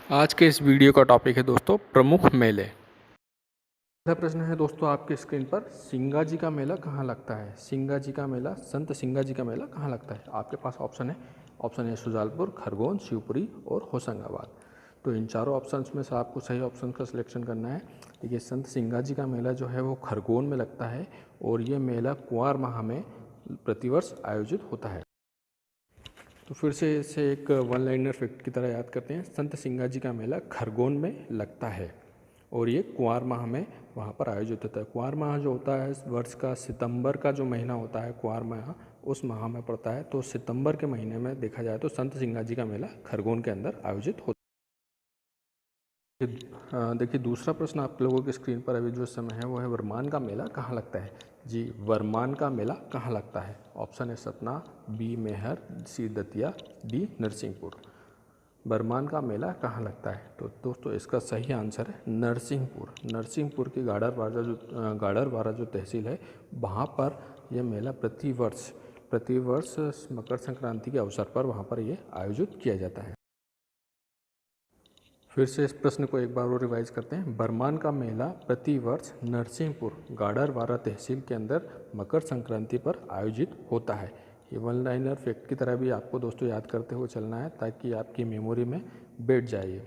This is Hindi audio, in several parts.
आज के इस वीडियो का टॉपिक है दोस्तों प्रमुख मेले। पहला प्रश्न है दोस्तों आपके स्क्रीन पर, सिंगा जी का मेला कहाँ लगता है? सिंगा जी का मेला, संत सिंगा जी का मेला कहाँ लगता है? आपके पास ऑप्शन है शुजालपुर, खरगोन, शिवपुरी और होशंगाबाद। तो इन चारों ऑप्शंस में से आपको सही ऑप्शन का सिलेक्शन करना है। देखिए, संत सिंगा जी का मेला जो है वो खरगोन में लगता है और ये मेला कुंवार माह में प्रतिवर्ष आयोजित होता है। तो फिर से इसे एक वन लाइनर फैक्ट की तरह याद करते हैं। संत सिंगा जी का मेला खरगोन में लगता है और ये कुंवार माह में वहाँ पर आयोजित होता है। कुंवार माह जो होता है वर्ष का सितंबर का जो महीना होता है, कुंवार माह उस माह में पड़ता है। तो सितंबर के महीने में देखा जाए तो संत सिंगा जी का मेला खरगोन के अंदर आयोजित होता है। देखिए, दूसरा प्रश्न आप लोगों की स्क्रीन पर अभी जो समय है वो है, वर्मान का मेला कहाँ लगता है? जी, वर्मान का मेला कहाँ लगता है? ऑप्शन है सतना, बी मेहर, सी दतिया, डी नरसिंहपुर। बरमान का मेला कहाँ लगता है? तो दोस्तों इसका सही आंसर है नरसिंहपुर। नरसिंहपुर की गाड़रवारा जो तहसील है, वहाँ पर यह मेला प्रतिवर्ष मकर संक्रांति के अवसर पर वहाँ पर ये आयोजित किया जाता है। फिर से इस प्रश्न को एक बार और रिवाइज करते हैं। बरमान का मेला प्रतिवर्ष नरसिंहपुर गाड़रवारा तहसील के अंदर मकर संक्रांति पर आयोजित होता है। ये वन लाइनर फैक्ट की तरह भी आपको दोस्तों याद करते हुए चलना है ताकि आपकी मेमोरी में बैठ जाए।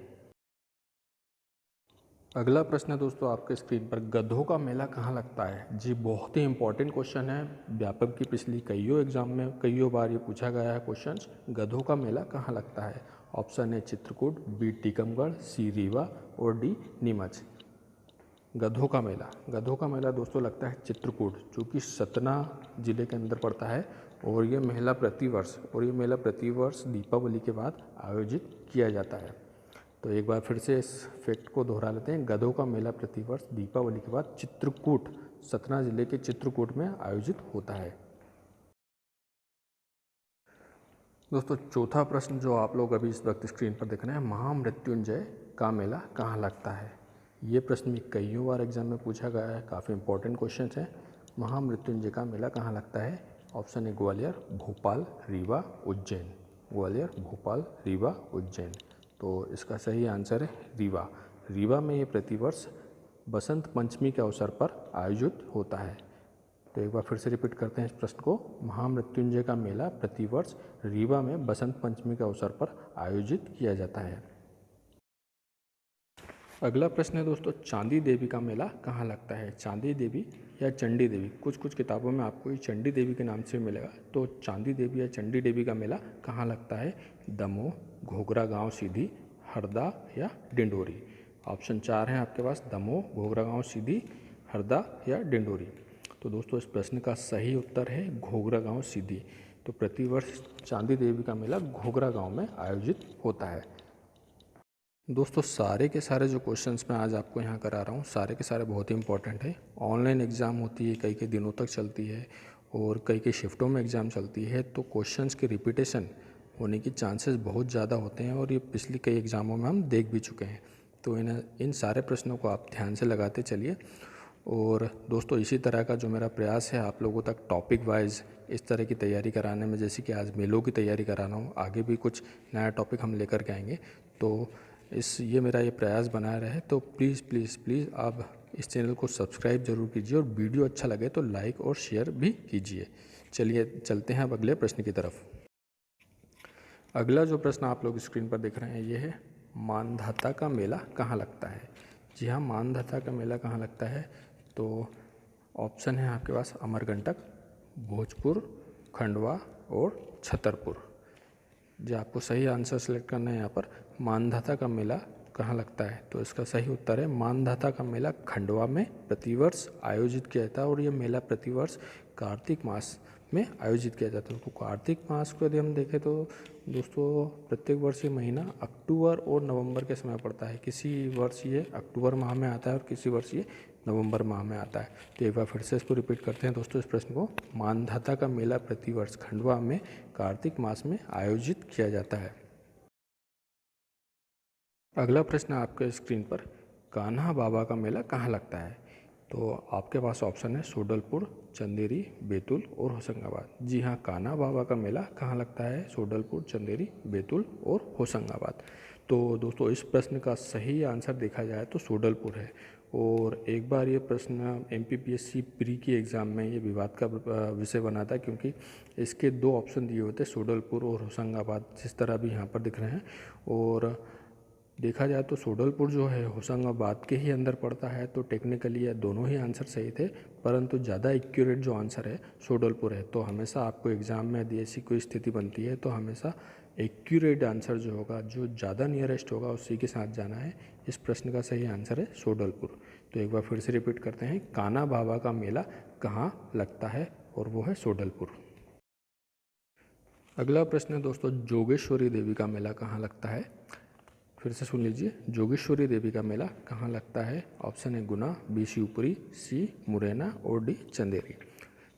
अगला प्रश्न है दोस्तों आपके स्क्रीन पर, गधों का मेला कहाँ लगता है? जी, बहुत ही इंपॉर्टेंट क्वेश्चन है। व्यापक की पिछली कईयों एग्जाम में कईयों बार ये पूछा गया है क्वेश्चन। गधों का मेला कहाँ लगता है? ऑप्शन है चित्रकूट, बी टीकमगढ़, सी रीवा और डी नीमच। गधों का मेला दोस्तों लगता है चित्रकूट, जो कि सतना जिले के अंदर पड़ता है। और ये मेला प्रतिवर्ष दीपावली के बाद आयोजित किया जाता है। तो एक बार फिर से इस फैक्ट को दोहरा लेते हैं। गधों का मेला प्रतिवर्ष दीपावली के बाद चित्रकूट, सतना जिले के चित्रकूट में आयोजित होता है। दोस्तों चौथा प्रश्न जो आप लोग अभी इस वक्त स्क्रीन पर देख रहे हैं, महामृत्युंजय का मेला कहाँ लगता है? ये प्रश्न भी कईयों बार एग्जाम में पूछा गया है, काफ़ी इंपॉर्टेंट क्वेश्चन है। महामृत्युंजय का मेला कहाँ लगता है? ऑप्शन है ग्वालियर, भोपाल, रीवा, उज्जैन। ग्वालियर, भोपाल, रीवा, उज्जैन। तो इसका सही आंसर है रीवा। रीवा में ये प्रतिवर्ष बसंत पंचमी के अवसर पर आयोजित होता है। तो एक बार फिर से रिपीट करते हैं इस प्रश्न को। महामृत्युंजय का मेला प्रतिवर्ष रीवा में बसंत पंचमी के अवसर पर आयोजित किया जाता है। अगला प्रश्न है दोस्तों, चांदी देवी का मेला कहाँ लगता है? चांदी देवी या चंडी देवी, कुछ किताबों में आपको ये चंडी देवी के नाम से मिलेगा। तो चांदी देवी या चंडी देवी का मेला कहाँ लगता है? दमोह, घोघरा गांव सीधी, हरदा या डिंडोरी। ऑप्शन 4 हैं आपके पास, दमोह, घोघरा गांव सीधी, हरदा या डिंडोरी। तो दोस्तों इस प्रश्न का सही उत्तर है घोघरा गांव सीधी। तो प्रतिवर्ष चांदी देवी का मेला घोघरा गांव में आयोजित होता है। दोस्तों सारे के सारे जो क्वेश्चंस मैं आज आपको यहाँ करा रहा हूँ, सारे के सारे बहुत ही इंपॉर्टेंट है। ऑनलाइन एग्ज़ाम होती है, कई दिनों तक चलती है और कई शिफ्टों में एग्ज़ाम चलती है। तो क्वेश्चंस के रिपीटेशन होने की चांसेस बहुत ज़्यादा होते हैं और ये पिछली कई एग्ज़ामों में हम देख भी चुके हैं। तो इन सारे प्रश्नों को आप ध्यान से लगाते चलिए। और दोस्तों इसी तरह का जो मेरा प्रयास है आप लोगों तक टॉपिक वाइज इस तरह की तैयारी कराने में, जैसे कि आज मेलों की तैयारी करा रहा हूँ, आगे भी कुछ नया टॉपिक हम लेकर के आएंगे। तो ये मेरा ये प्रयास बना रहे। तो प्लीज़ प्लीज़ प्लीज़ आप इस चैनल को सब्सक्राइब जरूर कीजिए और वीडियो अच्छा लगे तो लाइक और शेयर भी कीजिए। चलिए चलते हैं अब अगले प्रश्न की तरफ। अगला जो प्रश्न आप लोग स्क्रीन पर देख रहे हैं ये है, मानधाता का मेला कहाँ लगता है? जी हाँ, मानधाता का मेला कहाँ लगता है? तो ऑप्शन है आपके पास अमरकंटक, भोजपुर, खंडवा और छतरपुर। जी आपको सही आंसर सेलेक्ट करना है यहाँ पर। मानधाता का मेला कहाँ लगता है? तो इसका सही उत्तर है मानधाता का मेला खंडवा में प्रतिवर्ष आयोजित किया जाता है और यह मेला प्रतिवर्ष कार्तिक मास में आयोजित किया जाता है। तो कार्तिक मास को यदि हम देखें तो दोस्तों प्रत्येक वर्ष ये महीना अक्टूबर और नवंबर के समय पड़ता है। किसी वर्ष ये अक्टूबर माह में आता है और किसी वर्ष ये नवंबर माह में आता है। तो एक बार फिर से इसको रिपीट करते हैं दोस्तों इस प्रश्न को। मानधाता का मेला प्रतिवर्ष खंडवा में कार्तिक मास में आयोजित किया जाता है। अगला प्रश्न आपके स्क्रीन पर, कान्हा बाबा का मेला कहाँ लगता है? तो आपके पास ऑप्शन है सोडलपुर, चंदेरी, बैतूल और होशंगाबाद। जी हाँ, कान्हा बाबा का मेला कहाँ लगता है? सोडलपुर, चंदेरी, बैतूल और होशंगाबाद। तो दोस्तों इस प्रश्न का सही आंसर देखा जाए तो सोडलपुर है। और एक बार ये प्रश्न MPPSC प्री की एग्ज़ाम में ये विवाद का विषय बना था, क्योंकि इसके दो ऑप्शन दिए हुए थे, सोडलपुर और होशंगाबाद, जिस तरह भी यहाँ पर दिख रहे हैं। और देखा जाए तो सोडलपुर जो है होशंगाबाद के ही अंदर पड़ता है, तो टेक्निकली ये दोनों ही आंसर सही थे, परंतु ज़्यादा एक्यूरेट जो आंसर है सोडलपुर है। तो हमेशा आपको एग्ज़ाम में यदि ऐसी कोई स्थिति बनती है तो हमेशा एक्यूरेट आंसर जो होगा, जो ज़्यादा नियरेस्ट होगा, उसी के साथ जाना है। इस प्रश्न का सही आंसर है सोडलपुर। तो एक बार फिर से रिपीट करते हैं, कान्हा बाबा का मेला कहाँ लगता है, और वो है सोडलपुर। अगला प्रश्न है दोस्तों, जोगेश्वरी देवी का मेला कहाँ लगता है। फिर से सुन लीजिए, जोगेश्वरी देवी का मेला कहाँ लगता है। ऑप्शन है गुना, बी शिवपुरी, सी मुरैना और डी चंदेरी।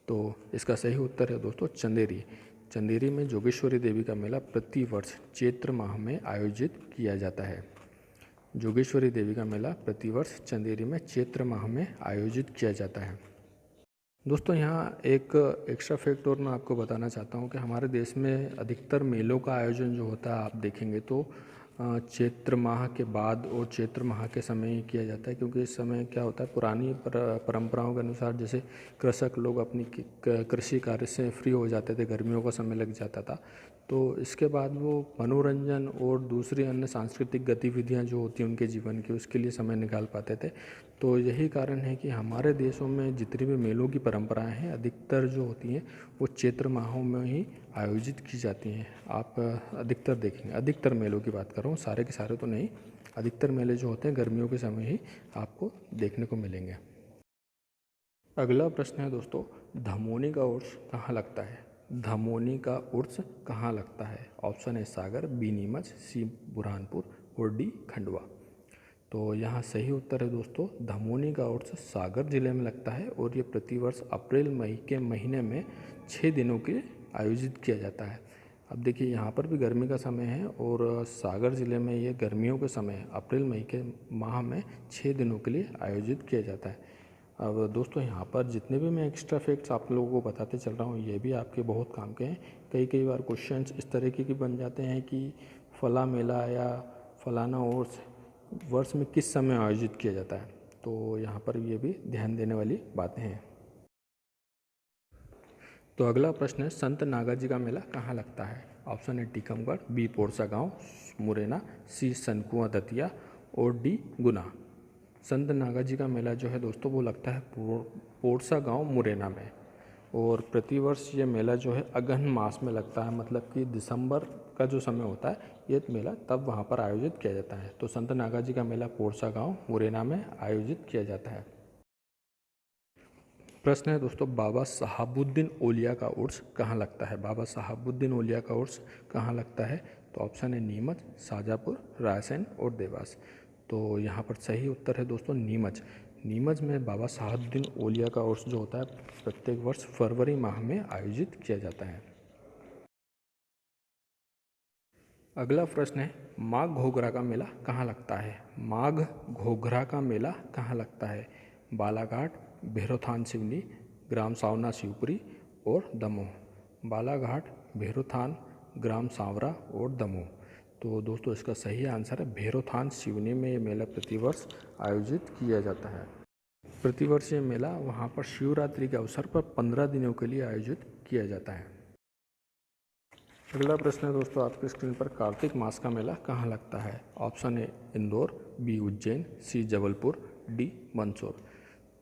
तो इसका सही उत्तर है दोस्तों चंदेरी। चंदेरी में जोगेश्वरी देवी का मेला प्रतिवर्ष चैत्र माह में आयोजित किया जाता है। जोगेश्वरी देवी का मेला प्रतिवर्ष चंदेरी में चैत्र माह में आयोजित किया जाता है। दोस्तों यहाँ एक एक्स्ट्रा फैक्ट और मैं आपको बताना चाहता हूँ कि हमारे देश में अधिकतर मेलों का आयोजन जो होता है, आप देखेंगे तो चैत्र माह के बाद और चैत्र माह के समय ही किया जाता है, क्योंकि इस समय क्या होता है, पुरानी परंपराओं के अनुसार जैसे कृषक लोग अपनी कृषि कार्य से फ्री हो जाते थे, गर्मियों का समय लग जाता था, तो इसके बाद वो मनोरंजन और दूसरी अन्य सांस्कृतिक गतिविधियां जो होती हैं उनके जीवन की, उसके लिए समय निकाल पाते थे। तो यही कारण है कि हमारे देशों में जितनी भी मेलों की परंपराएं हैं, अधिकतर जो होती हैं वो चैत्र माहों में ही आयोजित की जाती हैं। आप अधिकतर देखेंगे, अधिकतर मेलों की बात कर रहा हूँ, सारे के सारे तो नहीं, अधिकतर मेले जो होते हैं गर्मियों के समय ही आपको देखने को मिलेंगे। अगला प्रश्न है दोस्तों, धमोनी का उर्स कहाँ लगता है। धमोनी का उर्स कहाँ लगता है। ऑप्शन है सागर, बी नीमच, सी बुरहानपुर और डी खंडवा। तो यहाँ सही उत्तर है दोस्तों, धमोनी का उर्स सागर जिले में लगता है और ये प्रतिवर्ष अप्रैल मई के महीने में 6 दिनों के लिए आयोजित किया जाता है। अब देखिए यहाँ पर भी गर्मी का समय है और सागर ज़िले में ये गर्मियों के समय अप्रैल मई के माह में 6 दिनों के लिए आयोजित किया जाता है। अब दोस्तों यहाँ पर जितने भी मैं एक्स्ट्रा फैक्ट्स आप लोगों को बताते चल रहा हूँ, ये भी आपके बहुत काम के हैं। कई बार क्वेश्चंस इस तरीके के बन जाते हैं कि फला मेला या फलाना वर्ष में किस समय आयोजित किया जाता है, तो यहाँ पर ये भी ध्यान देने वाली बातें हैं। तो अगला प्रश्न है, संत नागा जी का मेला कहाँ लगता है। ऑप्शन है टीकमगढ़, बी पोरसा गांव मुरैना, सी सनकुआ दतिया और डी गुना। संत नागा जी का मेला जो है दोस्तों वो लगता है पोरसा गांव मुरैना में, और प्रतिवर्ष ये मेला जो है अगहन मास में लगता है, मतलब कि दिसंबर का जो समय होता है ये मेला तब वहाँ पर आयोजित किया जाता है। तो संत नागा जी का मेला पोरसा गांव मुरैना में आयोजित किया जाता है। प्रश्न है दोस्तों, बाबा साहबुद्दीन ओलिया का उर्स कहाँ लगता है। बाबा साहबुद्दीन ओलिया का उर्स कहाँ लगता है। तो ऑप्शन है नीमच, शाजापुर, रायसेन और देवास। तो यहाँ पर सही उत्तर है दोस्तों नीमच। नीमच में बाबा साहबुद्दीन ओलिया का उर्स जो होता है प्रत्येक वर्ष फरवरी माह में आयोजित किया जाता है। अगला प्रश्न है, माघ घोघरा का मेला कहाँ लगता है। माघ घोघरा का मेला कहाँ लगता है। बालाघाट, भैरोथान सिवनी, ग्राम सावना शिवपुरी और दमोह। बालाघाट, भैरोथान, ग्राम सांवरा और दमोह। तो दोस्तों इसका सही आंसर है भैरोथान सिवनी में ये मेला प्रतिवर्ष आयोजित किया जाता है। प्रतिवर्ष ये मेला वहाँ पर शिवरात्रि के अवसर पर 15 दिनों के लिए आयोजित किया जाता है। अगला प्रश्न है दोस्तों आपकी स्क्रीन पर, कार्तिक मास का मेला कहाँ लगता है। Option A Indore, B Ujjain, C Jabalpur, D Mandsaur.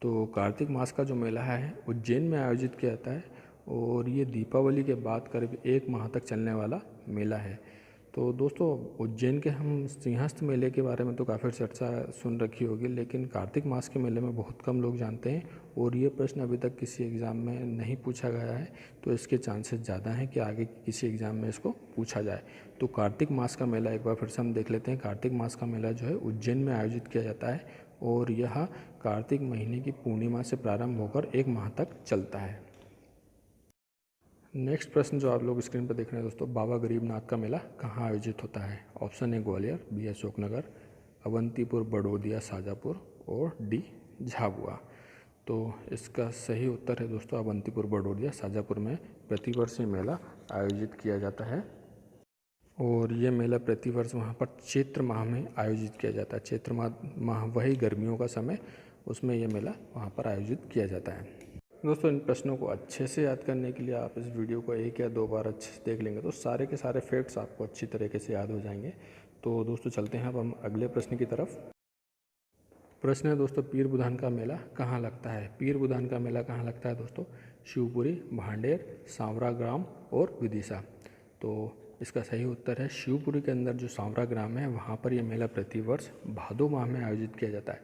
तो कार्तिक मास का जो मेला है उज्जैन में आयोजित किया जाता है और ये दीपावली के बाद करीब 1 माह तक चलने वाला मेला है। तो दोस्तों उज्जैन के हम सिंहस्थ मेले के बारे में तो काफ़ी चर्चा सुन रखी होगी, लेकिन कार्तिक मास के मेले में बहुत कम लोग जानते हैं और ये प्रश्न अभी तक किसी एग्ज़ाम में नहीं पूछा गया है, तो इसके चांसेस ज़्यादा हैं कि आगे किसी एग्ज़ाम में इसको पूछा जाए। तो कार्तिक मास का मेला एक बार फिर से हम देख लेते हैं। कार्तिक मास का मेला जो है उज्जैन में आयोजित किया जाता है और यह कार्तिक महीने की पूर्णिमा से प्रारंभ होकर 1 माह तक चलता है। नेक्स्ट प्रश्न जो आप लोग स्क्रीन पर देख रहे हैं दोस्तों, बाबा गरीबनाथ का मेला कहाँ आयोजित होता है। Option A Gwalior, B Ashoknagar, Avantipur, Badodiya, Shajapur और डी झाबुआ। तो इसका सही उत्तर है दोस्तों अवंतीपुर, बड़ौदिया, शाजापुर में प्रतिवर्ष ये मेला आयोजित किया जाता है। और ये मेला प्रतिवर्ष वहाँ पर चैत्र माह में आयोजित किया जाता है। चैत्र माह वही गर्मियों का समय, उसमें ये मेला वहाँ पर आयोजित किया जाता है। दोस्तों इन प्रश्नों को अच्छे से याद करने के लिए आप इस वीडियो को 1 या 2 बार अच्छे से देख लेंगे तो सारे के सारे फैक्ट्स आपको अच्छी तरीके से याद हो जाएंगे। तो दोस्तों चलते हैं अब हम अगले प्रश्न की तरफ। प्रश्न है दोस्तों, पीर बुधान का मेला कहाँ लगता है? पीर बुधान का मेला कहाँ लगता है दोस्तों? शिवपुरी, भांडेर, सांवरा ग्राम और विदिशा। तो इसका सही उत्तर है शिवपुरी के अंदर जो सांवरा ग्राम है वहाँ पर यह मेला प्रतिवर्ष भादो माह में आयोजित किया जाता है।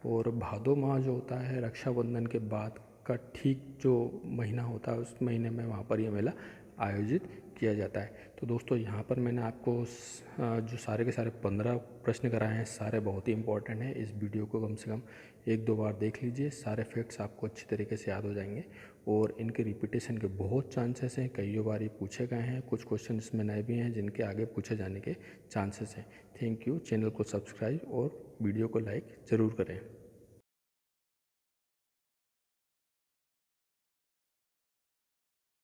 और भादो माह जो होता है रक्षाबंधन के बाद का ठीक जो महीना होता है उस महीने में वहाँ पर यह मेला आयोजित किया जाता है। तो दोस्तों यहाँ पर मैंने आपको जो सारे के सारे 15 प्रश्न कराए हैं सारे बहुत ही इंपॉर्टेंट हैं। इस वीडियो को कम से कम 1-2 बार देख लीजिए, सारे फैक्ट्स आपको अच्छी तरीके से याद हो जाएंगे। और इनके रिपीटेशन के बहुत चांसेस हैं, कई बार ये पूछे गए हैं, कुछ क्वेश्चन इसमें नए भी हैं जिनके आगे पूछे जाने के चांसेस हैं। Thank you. चैनल को सब्सक्राइब और वीडियो को लाइक ज़रूर करें।